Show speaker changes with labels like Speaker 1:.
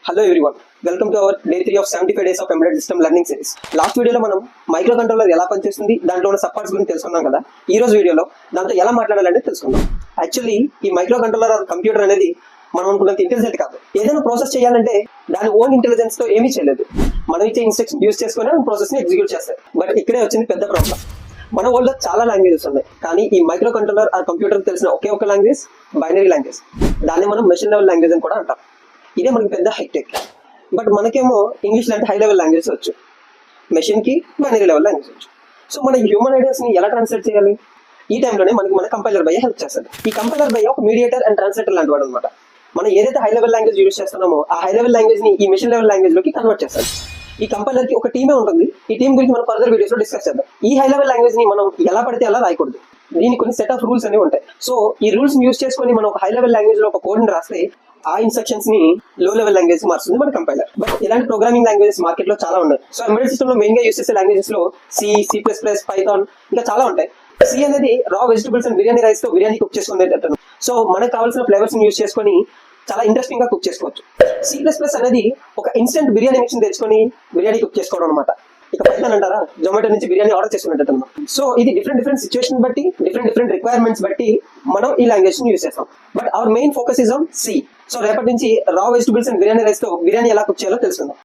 Speaker 1: Hello everyone, welcome to our day 3 of 75 days of embedded system learning series. Last వీడియోలో మనం micro controller ఎలా పనిచేస్తుంది, దాంట్లో ఉన్న సబ్ పార్ట్స్ గురించి తెలుసుకున్నాం కదా. ఈ రోజు వీడియోలో దాంతో ఎలా మాట్లాడాలంటే తెలుసుకుందాం. యాక్చువల్లీ ఈ మైక్రో కంట్రోలర్ కంప్యూటర్ అనేది మనం అనుకున్నంత ఇంటెలిజెంట్ కాదు. ఏదైనా ప్రాసెస్ చేయాలంటే దాని ఓన్ ఇంటెలిజెన్స్ తో ఏమీ చేయలేదు. మనం ఇచ్చే ఇన్స్ట్రక్షన్ యూస్ చేసుకుని ప్రాసెస్ ని ఎగ్జిక్యూట్ చేస్తాయి. బట్ ఇక్కడే వచ్చింది పెద్ద ప్రాబ్లం. మన వరల్డ్ లో చాలా లాంగ్వేజెస్ ఉన్నాయి, కానీ ఈ మైక్రో కంట్రోలర్ ఆ కంప్యూటర్ తెలిసిన ఒకే ఒక లాంగ్వేజ్ బైనరీ లాంగ్వేజ్. దాన్ని మనం మెషిన్ లెవెల్ లాంగ్వేజ్ అని కూడా అంటాం. ఇదే మనకి పెద్ద హైటెక్. బట్ మనకేమో ఇంగ్లీష్ లాంటి హై లెవెల్ లాంగ్వేజ్ వచ్చు, మెషిన్ కి బైనరీ లెవెల్ లాంగ్వేజ్ వచ్చు. సో మన హ్యూమన్ ఐడియాస్ ని ఎలా ట్రాన్స్లేట్ చేయాలి? ఈ టైంలోనే మనకి మన కంపైలర్ బై హెల్ప్ చేస్తుంది. ఈ కంపైలర్ బై ఒక మీడియేటర్ అండ్ ట్రాన్స్లేటర్ లాంటి వాడు అనమాట. మనం ఏదైతే హై లెవెల్ లాంగ్వేజ్ యూజ్ చేస్తున్నామో ఆ హై లెవెల్ లాంగ్వేజ్ ని ఈ మెషిన్ లెవెల్ లాంగ్వేజ్ లోకి కన్వర్ట్ చేస్తాం. ఈ కంపైలర్ కి ఒక టీమే ఉంటుంది. ఈ టీం గురించి మనం ఫర్దర్ వీడియోస్ లో డిస్కస్ చేద్దాం. ఈ హై లెవెల్ లాంగ్వేజ్ ని మనం ఎలా పడితే అలా రాయకూడదు. దీనికి కొన్ని సెట్ ఆఫ్ రూల్స్ అనేవి ఉంటాయి. సో ఈ రూల్స్ యూజ్ చేసుకొని మనం ఒక హై లెవెల్ లాంగ్వేజ్ లో ఒక కోడ్ ని రాస్తే ఆ ఇన్స్ట్రక్షన్స్ ని లో లెవెల్ లాంగ్వేజ్ మారుస్తుంది మన కంపైలర్. బట్ ఇలాంటి ప్రోగ్రామింగ్ లాంగ్వేజెస్ మార్కెట్ లో చాలా ఉన్నాయి. సో ఎంబెడెడ్ సిస్టమ్ లో మెయిన్ గా యూస్ చేసే లాంగ్వేజెస్ లో సి, C++, పైథాన్ ఇంకా చాలా ఉంటాయి. సి అనేది రా వెజిటబుల్స్ అండ్ బిర్యానీ రైస్ తో బిర్యానీ కుక్ చేసుకునేటట్టు. సో మనకు కావాల్సిన ఫ్లేవర్స్ ని యూస్ చేసుకొని చాలా ఇంట్రెస్టింగ్ గా కుక్ చేసుకోవచ్చు. C++ అనేది ఒక ఇన్స్టెంట్ బిర్యానీ మిక్స్ తెచ్చుకొని బిర్యానీ కుక్ చేసుకోవడం అనమాట. ఇక పైథాన్ అంటారా, జొమాటో నుంచి బిర్యానీ ఆర్డర్ చేసుకున్నట్టు అనమాట. సో ఇది డిఫరెంట్ సిచ్యువేషన్ బట్టి డిఫరెంట్ రిక్వైర్మెంట్స్ బట్టి మనం ఈ లాంగ్వేజ్ ని యూస్ చేస్తాం. But our main focus is on C. So రేపటి నుంచి రా వెజిటబుల్స్ అండ్ బిర్యానీ రైస్ తో బిర్యానీ ఎలా కుక్ చేయాలో తెలుసుకుందాం.